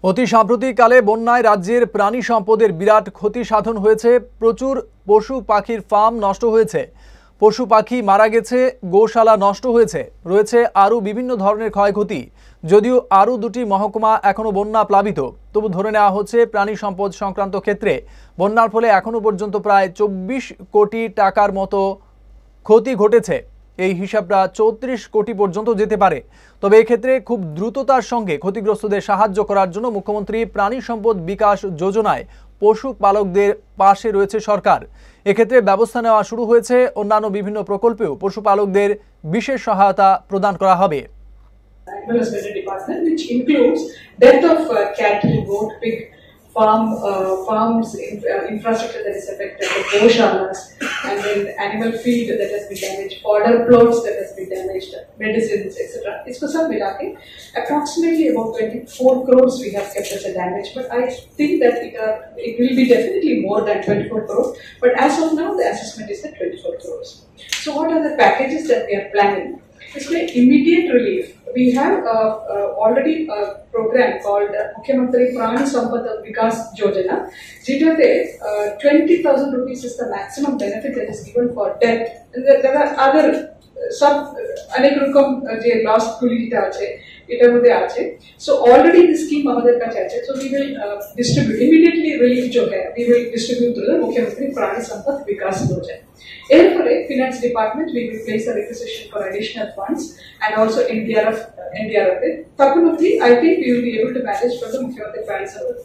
অতি সাম্প্রতিককালে বন্যায় রাজ্যের প্রাণী সম্পদের বিরাট ক্ষতি সাধন হয়েছে। প্রচুর পশু পাখির ফার্ম নষ্ট হয়েছে, পশু পাখি মারা গেছে, গোশালা নষ্ট হয়েছে, রয়েছে আরও বিভিন্ন ধরনের ক্ষয়ক্ষতি। যদিও আরও দুটি মহকুমা এখনও বন্যা প্লাবিত, তবু ধরে নেওয়া হচ্ছে প্রাণী সম্পদ সংক্রান্ত ক্ষেত্রে বন্যার ফলে এখনও পর্যন্ত প্রায় 24 কোটি টাকার মতো ক্ষতি ঘটেছে। এই হিসাবটা 34 কোটি পর্যন্ত যেতে পারে। তবে এক্ষেত্রে খুব দ্রুততার সঙ্গে ক্ষতিগ্রস্তদের সাহায্য করার জন্য মুখ্যমন্ত্রী প্রাণী সম্পদ বিকাশ যোজনায় পশুপালকদের পাশে রয়েছে সরকার। এক্ষেত্রে ব্যবস্থা নেওয়া শুরু হয়েছে। অন্যান্য বিভিন্ন প্রকল্পেও পশুপালকদের বিশেষ সহায়তা প্রদান করা হবে। Animal husbandry department, which includes death of cattle, goat, pig, farms, infrastructure that is affected, the goshalas, and then animal feed that has been damaged, fodder plots that has been damaged, medicines, etc. It's for some milake. Approximately about 24 crores we have kept as a damage, but I think that it will be definitely more than 24 crores. But as of now, the assessment is at 24 crores. So what are the packages that we are planning? It's like immediate relief. We have already a program called Mukhyamantri Prani Sampada Vikas Yojana. যেটাতে 20,000 rupees is the maximum benefit that is given for death. And there are other অনেক রকম যে loss গুলিটা আছে এটার মধ্যে আছে। So already the scheme আমাদের কাছে আছে। So we will distribute immediately relief जो है we will distribute through the Mukhyamantri Prani Sampada Vikas Yojana. Therefore, Finance Department we will place a requisition for additional funds and also NDRF. Couple of the I think we will be able to manage for the Mukhyamantri Prani Sampada.